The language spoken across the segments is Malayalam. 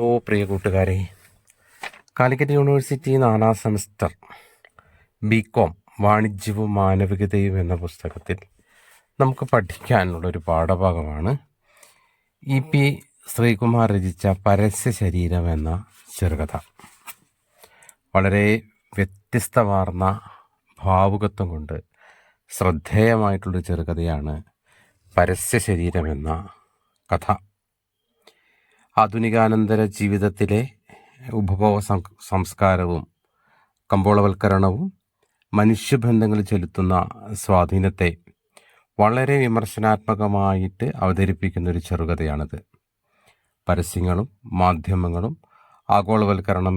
പ്രിയ കൂട്ടുകാരെ, കാലിക്കറ്റ് യൂണിവേഴ്സിറ്റി 4ാം സെമസ്റ്റർ ബികോം വാണിജ്യവും മാനവികതയും എന്ന പുസ്തകത്തിൽ നമുക്ക് പഠിക്കാനുള്ളൊരു പാഠഭാഗമാണ് EP ശ്രീകുമാർ രചിച്ച പരസ്യ ശരീരം എന്ന ചെറുകഥ. വളരെ വ്യത്യസ്തമാർന്ന ഭാവുകത്വം കൊണ്ട് ശ്രദ്ധേയമായിട്ടുള്ളൊരു ചെറുകഥയാണ് പരസ്യ ശരീരം എന്ന കഥ. ആധുനികാനന്തര ജീവിതത്തിലെ ഉപഭോഗ സംസ്കാരവും കമ്പോളവൽക്കരണവും മനുഷ്യബന്ധങ്ങളിൽ ചെലുത്തുന്ന സ്വാധീനത്തെ വളരെ വിമർശനാത്മകമായിട്ട് അവതരിപ്പിക്കുന്ന ഒരു ചെറുകഥയാണിത്. പരസ്യങ്ങളും മാധ്യമങ്ങളും ആഗോളവൽക്കരണം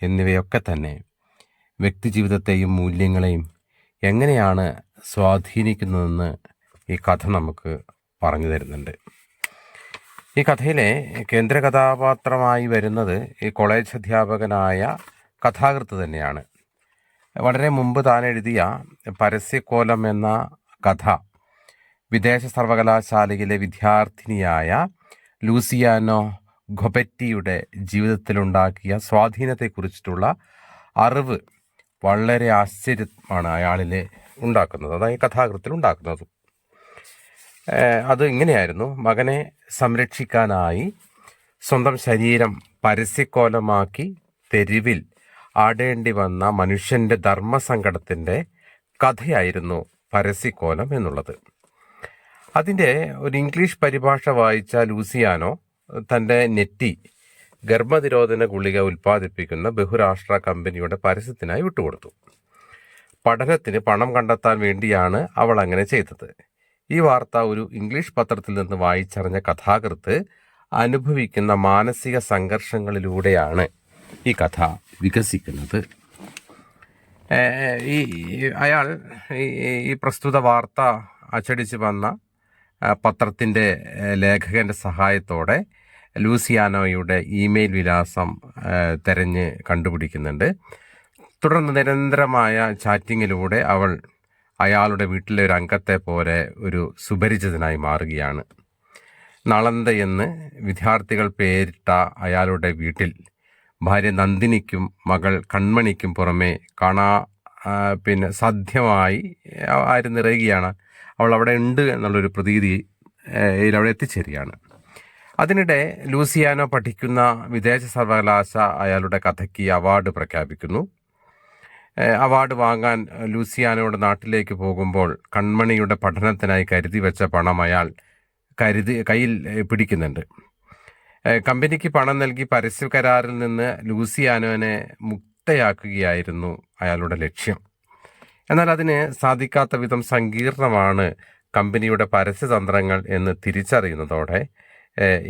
എന്നിവയൊക്കെ തന്നെ വ്യക്തിജീവിതത്തെയും മൂല്യങ്ങളെയും എങ്ങനെയാണ് സ്വാധീനിക്കുന്നതെന്ന് ഈ കഥ നമുക്ക് പറഞ്ഞു തരുന്നുണ്ട്. ഈ കഥയിലെ കേന്ദ്ര കഥാപാത്രമായി വരുന്നത് ഈ കോളേജ് അധ്യാപകനായ കഥാകൃത്ത് തന്നെയാണ്. വളരെ മുമ്പ് താൻ എഴുതിയ പരസ്യക്കോലം എന്ന കഥ വിദേശ സർവകലാശാലയിലെ വിദ്യാർത്ഥിനിയായ ലൂസിയാനോ ഖൊപെറ്റിയുടെ ജീവിതത്തിലുണ്ടാക്കിയ സ്വാധീനത്തെക്കുറിച്ചിട്ടുള്ള അറിവ് വളരെ ആശ്ചര്യമാണ് അയാളിൽ ഉണ്ടാക്കുന്നത്, അതായത് കഥാകൃത്തിൽ ഉണ്ടാക്കുന്നത്. അത് ഇങ്ങനെയായിരുന്നു: മകനെ സംരക്ഷിക്കാനായി സ്വന്തം ശരീരം പരസ്യക്കോലമാക്കി തെരുവിൽ ആടേണ്ടി വന്ന മനുഷ്യൻ്റെ ധർമ്മസങ്കടത്തിൻ്റെ കഥയായിരുന്നു പരസ്യക്കോലം എന്നുള്ളത്. അതിൻ്റെ ഒരു ഇംഗ്ലീഷ് പരിഭാഷ വായിച്ച ലൂസിയാനോ തൻ്റെ നെറ്റി ഗർഭനിരോധന ഗുളിക ഉൽപ്പാദിപ്പിക്കുന്ന ബഹുരാഷ്ട്ര കമ്പനിയുടെ പരസ്യത്തിനായി വിട്ടുകൊടുത്തു. പഠനത്തിന് പണം കണ്ടെത്താൻ വേണ്ടിയാണ് അവൾ അങ്ങനെ ചെയ്തത്. ഈ വാർത്ത ഒരു ഇംഗ്ലീഷ് പത്രത്തിൽ നിന്ന് വായിച്ചറിഞ്ഞ കഥാകൃത്ത് അനുഭവിക്കുന്ന മാനസിക സംഘർഷങ്ങളിലൂടെയാണ് ഈ കഥ വികസിക്കുന്നത്. അയാൾ ഈ പ്രസ്തുത വാർത്ത അച്ചടിച്ച് വന്ന പത്രത്തിൻ്റെ ലേഖകൻ്റെ സഹായത്തോടെ ലൂസിയാനോയുടെ ഇമെയിൽ വിലാസം തിരഞ്ഞ് കണ്ടുപിടിക്കുന്നുണ്ട്. തുടർന്ന് നിരന്തരമായ ചാറ്റിങ്ങിലൂടെ അവൾ അയാളുടെ വീട്ടിലെ ഒരു അംഗത്തെ പോലെ ഒരു സുപരിചിതനായി മാറുകയാണ്. നളന്ത എന്ന് വിദ്യാർത്ഥികൾ പേരിട്ട അയാളുടെ വീട്ടിൽ ഭാര്യ നന്ദിനിക്കും മകൾ കൺമണിക്കും പുറമെ സാധ്യമായി ആര് നിറയുകയാണ്. അവൾ അവിടെ ഉണ്ട് എന്നുള്ളൊരു പ്രതീതിയിൽ അവിടെ എത്തിച്ചേരുകയാണ്. അതിനിടെ ലൂസിയാനോ പഠിക്കുന്ന വിദേശ സർവകലാശാല അയാളുടെ കഥയ്ക്ക് അവാർഡ് പ്രഖ്യാപിക്കുന്നു. അവാർഡ് വാങ്ങാൻ ലൂസിയാനോയുടെ നാട്ടിലേക്ക് പോകുമ്പോൾ കൺമണിയുടെ പഠനത്തിനായി കരുതി വെച്ച പണം അയാൾ കയ്യിൽ പിടിക്കുന്നുണ്ട്. കമ്പനിക്ക് പണം നൽകി പരസ്യ കരാറിൽ നിന്ന് ലൂസിയാനോനെ മുക്തയാക്കുകയായിരുന്നു അയാളുടെ ലക്ഷ്യം. എന്നാൽ അതിന് സാധിക്കാത്ത വിധം സങ്കീർണമാണ് കമ്പനിയുടെ പരസ്യതന്ത്രങ്ങൾ എന്ന് തിരിച്ചറിയുന്നതോടെ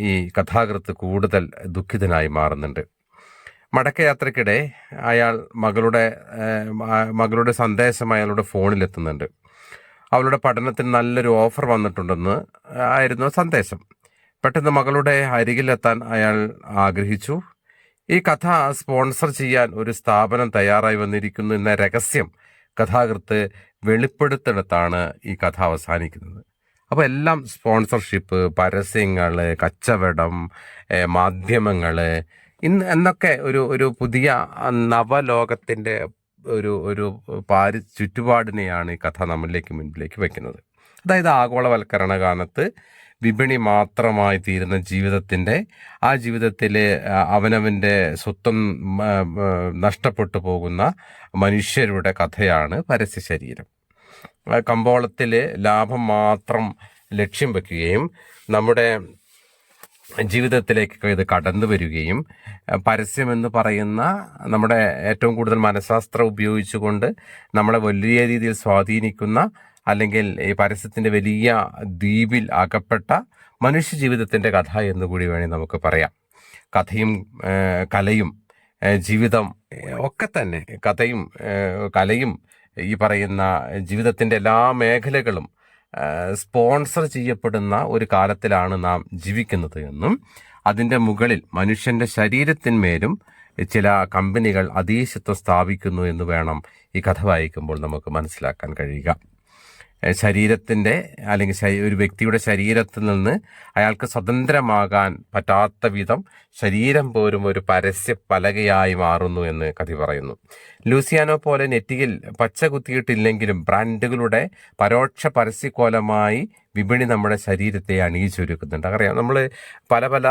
ഈ കഥാകൃത്ത് കൂടുതൽ ദുഃഖിതനായി മാറുന്നുണ്ട്. മടക്കയാത്രയ്ക്കിടെ അയാൾ മകളുടെ സന്ദേശം അയാളുടെ ഫോണിലെത്തുന്നുണ്ട്. അവളുടെ പഠനത്തിന് നല്ലൊരു ഓഫർ വന്നിട്ടുണ്ടെന്ന് ആയിരുന്നു സന്ദേശം. പെട്ടെന്ന് മകളുടെ അരികിലെത്താൻ അയാൾ ആഗ്രഹിച്ചു. ഈ കഥ സ്പോൺസർ ചെയ്യാൻ ഒരു സ്ഥാപനം തയ്യാറായി വന്നിരിക്കുന്നു എന്ന രഹസ്യം കഥാകൃത്ത് വെളിപ്പെടുത്തിടത്താണ് ഈ കഥ അവസാനിക്കുന്നത്. അപ്പോൾ എല്ലാം സ്പോൺസർഷിപ്പ്, പരസ്യങ്ങൾ, കച്ചവടം, മാധ്യമങ്ങൾ എന്നൊക്കെ ഒരു പുതിയ നവലോകത്തിൻ്റെ ഒരു ചുറ്റുപാടിനെയാണ് ഈ കഥ നമ്മളിലേക്ക് മുൻപിലേക്ക് വയ്ക്കുന്നത്. അതായത് ആഗോളവൽക്കരണ കാലത്ത് വിപണി മാത്രമായി തീരുന്ന ആ ജീവിതത്തിലെ അവനവൻ്റെ സ്വത്വം നഷ്ടപ്പെട്ടു പോകുന്ന മനുഷ്യരുടെ കഥയാണ് പരസ്യ ശരീരം. കമ്പോളത്തിൽ ലാഭം മാത്രം ലക്ഷ്യം വയ്ക്കുകയും നമ്മുടെ ജീവിതത്തിലേക്ക് ഇത് കടന്നു വരികയും പരസ്യമെന്ന് പറയുന്ന നമ്മുടെ ഏറ്റവും കൂടുതൽ മനഃശാസ്ത്രം ഉപയോഗിച്ചുകൊണ്ട് നമ്മളെ വലിയ രീതിയിൽ സ്വാധീനിക്കുന്ന, അല്ലെങ്കിൽ ഈ പരസ്യത്തിൻ്റെ വലിയ ദ്വീപിൽ അകപ്പെട്ട മനുഷ്യ ജീവിതത്തിൻ്റെ കഥ എന്നുകൂടി വേണമെങ്കിൽ നമുക്ക് പറയാം. കഥയും കലയും ജീവിതം ഒക്കെ തന്നെ, കഥയും കലയും ഈ പറയുന്ന ജീവിതത്തിൻ്റെ എല്ലാ മേഖലകളും സ്പോൺസർ ചെയ്യപ്പെടുന്ന ഒരു കാലത്തിലാണ് നാം ജീവിക്കുന്നത് എന്നും അതിൻ്റെ മുകളിൽ മനുഷ്യൻ്റെ ശരീരത്തിന്മേലും ചില കമ്പനികൾ അധീശത്വം സ്ഥാപിക്കുന്നു എന്ന് വേണം ഈ കഥ വായിക്കുമ്പോൾ നമുക്ക് മനസ്സിലാക്കാൻ കഴിയുക. ശരീരത്തിൻ്റെ അല്ലെങ്കിൽ ഒരു വ്യക്തിയുടെ ശരീരത്തിൽ നിന്ന് അയാൾക്ക് സ്വതന്ത്രമാകാൻ പറ്റാത്ത വിധം ശരീരം പോലും ഒരു പരസ്യ പലകയായി മാറുന്നു എന്ന് കഥ പറയുന്നു. ലൂസിയാനോ പോലെ നെറ്റിയിൽ പച്ച കുത്തിയിട്ടില്ലെങ്കിലും ബ്രാൻഡുകളുടെ പരോക്ഷ പരസ്യക്കോലമായി വിപണി നമ്മുടെ ശരീരത്തെ അണിയിച്ചൊരുക്കുന്നുണ്ട്. അറിയാം, നമ്മൾ പല പല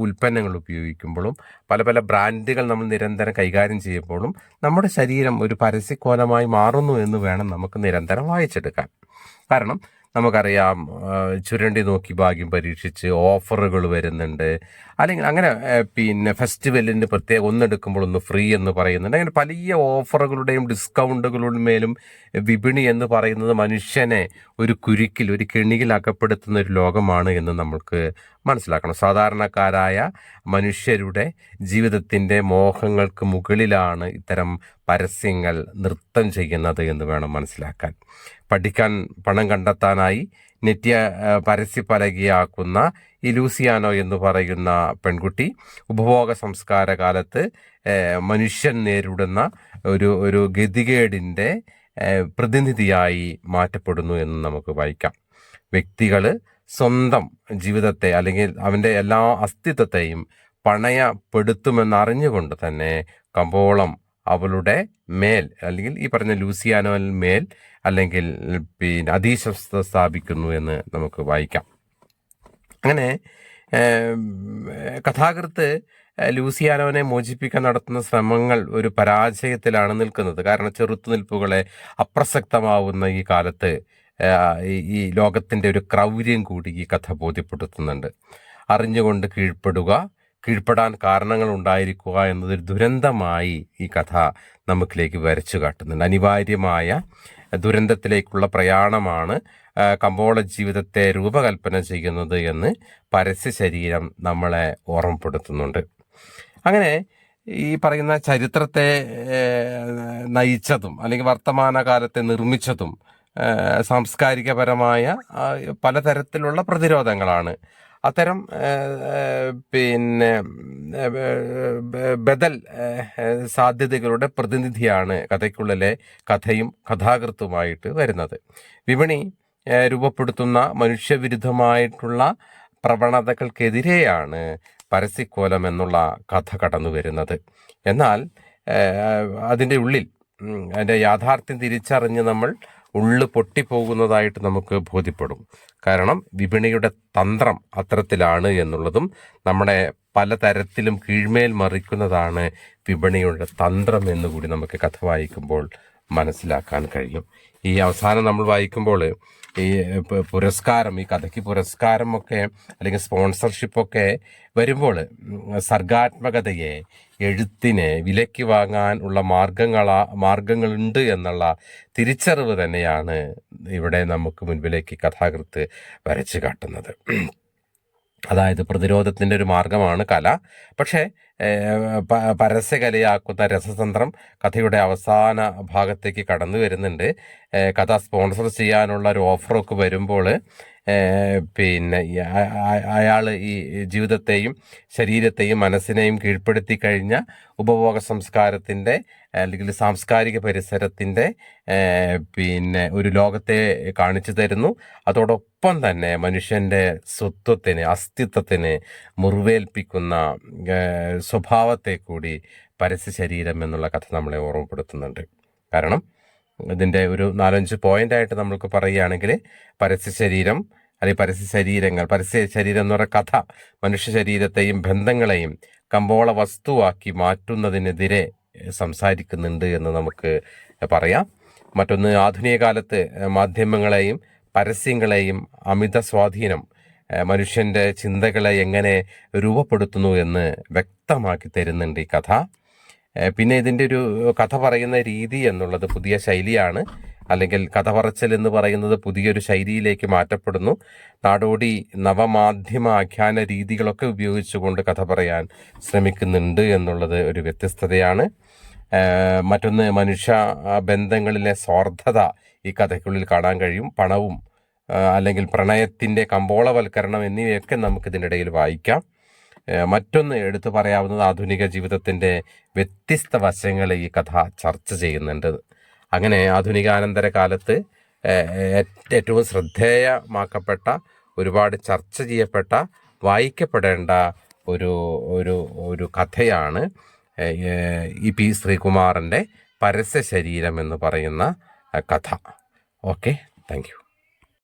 ഉൽപ്പന്നങ്ങൾ ഉപയോഗിക്കുമ്പോഴും പല പല ബ്രാൻഡുകൾ നമ്മൾ നിരന്തരം കൈകാര്യം ചെയ്യുമ്പോഴും നമ്മുടെ ശരീരം ഒരു പരസ്യക്കോലമായി മാറുന്നു എന്ന് വേണം നമുക്ക് നിരന്തരം വായിച്ചെടുക്കാൻ. കാരണം നമുക്കറിയാം, ചുരണ്ടി നോക്കി ഭാഗ്യം പരീക്ഷിച്ച് ഓഫറുകൾ വരുന്നുണ്ട്, അല്ലെങ്കിൽ അങ്ങനെ ഫെസ്റ്റിവലിന് പ്രത്യേകം ഒന്നെടുക്കുമ്പോൾ ഒന്ന് ഫ്രീ എന്ന് പറയുന്നുണ്ട്. അങ്ങനെ വലിയ ഓഫറുകളുടെയും ഡിസ്കൗണ്ടുകളുടെ മേലും വിപണി എന്ന് പറയുന്നത് മനുഷ്യനെ ഒരു കുരുക്കിൽ, ഒരു കെണിയിൽ അകപ്പെടുത്തുന്ന ഒരു ലോകമാണ് എന്ന് നമ്മൾക്ക് മനസ്സിലാക്കണം. സാധാരണക്കാരായ മനുഷ്യരുടെ ജീവിതത്തിൻ്റെ മോഹങ്ങൾക്ക് മുകളിലാണ് ഇത്തരം പരസ്യങ്ങൾ നൃത്തം ചെയ്യുന്നത് എന്ന് വേണം മനസ്സിലാക്കാൻ. പഠിക്കാൻ പണം കണ്ടെത്താനായി നെറ്റിയ പരസ്യപലകയാക്കുന്ന ഈ ലൂസിയാനോ എന്ന് പറയുന്ന പെൺകുട്ടി ഉപഭോഗ സംസ്കാര കാലത്ത് മനുഷ്യൻ നേരിടുന്ന ഒരു ഗതികേടിൻ്റെ പ്രതിനിധിയായി മാറ്റപ്പെടുന്നു എന്ന് നമുക്ക് വായിക്കാം. വ്യക്തികൾ സ്വന്തം ജീവിതത്തെ അല്ലെങ്കിൽ അവൻ്റെ എല്ലാ അസ്തിത്വത്തെയും പണയപ്പെടുത്തുമെന്നറിഞ്ഞുകൊണ്ട് തന്നെ കമ്പോളം അവളുടെ മേൽ, അല്ലെങ്കിൽ ഈ പറഞ്ഞ ലൂസിയാനോയിൽ മേൽ അല്ലെങ്കിൽ അധീശത്വം സ്ഥാപിക്കുന്നു എന്ന് നമുക്ക് വായിക്കാം. അങ്ങനെ കഥാകൃത്ത് ലൂസിയാനോനെ മോചിപ്പിക്കാൻ നടത്തുന്ന ശ്രമങ്ങൾ ഒരു പരാജയത്തിലാണ് നിൽക്കുന്നത്. കാരണം ചെറുത്തുനിൽപ്പുകളെ അപ്രസക്തമാവുന്ന ഈ കാലത്ത് ഈ ലോകത്തിൻ്റെ ഒരു ക്രൗര്യം കൂടി ഈ കഥ ബോധ്യപ്പെടുത്തുന്നുണ്ട്. അറിഞ്ഞുകൊണ്ട് കീഴ്പ്പെടാൻ കാരണങ്ങൾ ഉണ്ടായിരിക്കുക എന്നതൊരു ദുരന്തമായി ഈ കഥ നമുക്കിലേക്ക് വരച്ചു കാട്ടുന്നുണ്ട്. അനിവാര്യമായ ദുരന്തത്തിലേക്കുള്ള പ്രയാണമാണ് കമ്പോള ജീവിതത്തെ രൂപകൽപ്പന ചെയ്യുന്നത് എന്ന് പരസ്യ ശരീരം നമ്മളെ ഓർമ്മപ്പെടുത്തുന്നുണ്ട്. അങ്ങനെ ഈ പറയുന്ന ചരിത്രത്തെ നയിച്ചതും അല്ലെങ്കിൽ വർത്തമാനകാലത്തെ നിർമ്മിച്ചതും സാംസ്കാരികപരമായ പലതരത്തിലുള്ള പ്രതിരോധങ്ങളാണ്. അത്തരം ബദൽ സാധ്യതകളുടെ പ്രതിനിധിയാണ് കഥയ്ക്കുള്ളിലെ കഥയും കഥാകൃത്തുമായിട്ട് വരുന്നത്. വിപണി രൂപപ്പെടുത്തുന്ന മനുഷ്യവിരുദ്ധമായിട്ടുള്ള പ്രവണതകൾക്കെതിരെയാണ് പരസ്യക്കോലം എന്നുള്ള കഥ കടന്നു വരുന്നത്. എന്നാൽ അതിൻ്റെ ഉള്ളിൽ അതിൻ്റെ യാഥാർത്ഥ്യം തിരിച്ചറിഞ്ഞ് നമ്മൾ ഉള്ളു പൊട്ടിപ്പോകുന്നതായിട്ട് നമുക്ക് ബോധ്യപ്പെടും. കാരണം വിപണിയുടെ തന്ത്രം അത്തരത്തിലാണ് എന്നുള്ളതും നമ്മുടെ പലതരത്തിലും കീഴ്മേൽ മറിക്കുന്നതാണ് വിപണിയുടെ തന്ത്രം എന്നുകൂടി നമുക്ക് കഥ വായിക്കുമ്പോൾ മനസ്സിലാക്കാൻ കഴിയും. ഈ അവസാനം നമ്മൾ വായിക്കുമ്പോൾ ഈ പുരസ്കാരം, ഈ കഥയ്ക്ക് പുരസ്കാരമൊക്കെ അല്ലെങ്കിൽ സ്പോൺസർഷിപ്പൊക്കെ വരുമ്പോൾ സർഗാത്മകതയെ, എഴുത്തിനെ വിലയ്ക്ക് വാങ്ങാൻ ഉള്ള മാർഗങ്ങളുണ്ട് എന്നുള്ള തിരിച്ചറിവ് തന്നെയാണ് ഇവിടെ നമുക്ക് മുൻപിലേക്ക് കഥാകൃത്ത് വരച്ചു കാട്ടുന്നത്. അതായത് പ്രതിരോധത്തിൻ്റെ ഒരു മാർഗമാണ് കല. പക്ഷേ പരസ്യകലയാക്കുന്ന രസതന്ത്രം കഥയുടെ അവസാന ഭാഗത്തേക്ക് കടന്നു വരുന്നുണ്ട്. കഥ സ്പോൺസർ ചെയ്യാനുള്ള ഒരു ഓഫറൊക്കെ വരുമ്പോൾ അയാൾ ഈ ജീവിതത്തെയും ശരീരത്തെയും മനസ്സിനെയും കീഴ്പ്പെടുത്തി കഴിഞ്ഞ ഉപഭോഗ സംസ്കാരത്തിൻ്റെ അല്ലെങ്കിൽ സാംസ്കാരിക പരിസരത്തിൻ്റെ ഒരു ലോകത്തെ കാണിച്ചു തരുന്നു. അതോടൊപ്പം തന്നെ മനുഷ്യൻ്റെ സ്വത്വത്തിന്, അസ്തിത്വത്തിന് മുറിവേൽപ്പിക്കുന്ന സ്വഭാവത്തെ കൂടി പരസ്യ ശരീരം എന്നുള്ള കഥ നമ്മളെ ഓർമ്മപ്പെടുത്തുന്നുണ്ട്. കാരണം ഇതിൻ്റെ ഒരു 4-5 പോയിൻ്റായിട്ട് നമ്മൾക്ക് പറയുകയാണെങ്കിൽ പരസ്യ ശരീരം അല്ലെങ്കിൽ പരസ്യ ശരീരം എന്ന് പറയുന്ന കഥ മനുഷ്യ ശരീരത്തെയും ബന്ധങ്ങളെയും കമ്പോള വസ്തുവാക്കി മാറ്റുന്നതിനെതിരെ സംസാരിക്കുന്നുണ്ട് എന്ന് നമുക്ക് പറയാം. മറ്റൊന്ന്, ആധുനിക കാലത്ത് മാധ്യമങ്ങളെയും പരസ്യങ്ങളെയും അമിത സ്വാധീനം മനുഷ്യൻ്റെ ചിന്തകളെ എങ്ങനെ രൂപപ്പെടുത്തുന്നു എന്ന് വ്യക്തമാക്കി തരുന്നുണ്ട് ഈ കഥ. പിന്നെ ഇതിൻ്റെ ഒരു കഥ പറയുന്ന രീതി എന്നുള്ളത് പുതിയ ശൈലിയാണ്, അല്ലെങ്കിൽ കഥ പറച്ചൽ എന്ന് പറയുന്നത് പുതിയൊരു ശൈലിയിലേക്ക് മാറ്റപ്പെടുന്നു. നാടോടി നവമാധ്യമ ആഖ്യാന രീതികളൊക്കെ ഉപയോഗിച്ചുകൊണ്ട് കഥ പറയാൻ ശ്രമിക്കുന്നുണ്ട് എന്നുള്ളത് ഒരു വ്യത്യസ്തതയാണ്. മറ്റൊന്ന്, മനുഷ്യ ബന്ധങ്ങളിലെ സ്വാർത്ഥത ഈ കഥയ്ക്കുള്ളിൽ കാണാൻ കഴിയും. പണവും അല്ലെങ്കിൽ പ്രണയത്തിൻ്റെ കമ്പോളവൽക്കരണം എന്നിവയൊക്കെ നമുക്കിതിനിടയിൽ വായിക്കാം. മറ്റൊന്ന് എടുത്തു പറയാവുന്നത് ആധുനിക ജീവിതത്തിൻ്റെ വ്യത്യസ്ത വശങ്ങൾ ഈ കഥ ചർച്ച ചെയ്യുന്നുണ്ട്. അങ്ങനെ ആധുനികാനന്തര കാലത്ത് ഏറ്റവും ശ്രദ്ധേയമാക്കപ്പെട്ട, ഒരുപാട് ചർച്ച ചെയ്യപ്പെട്ട, വായിക്കപ്പെടേണ്ട ഒരു ഒരു ഒരു കഥയാണ് ഇ.പി. ശ്രീകുമാറിൻ്റെ പരസ്യ ശരീരം എന്ന് പറയുന്ന കഥ. Okay, thank you.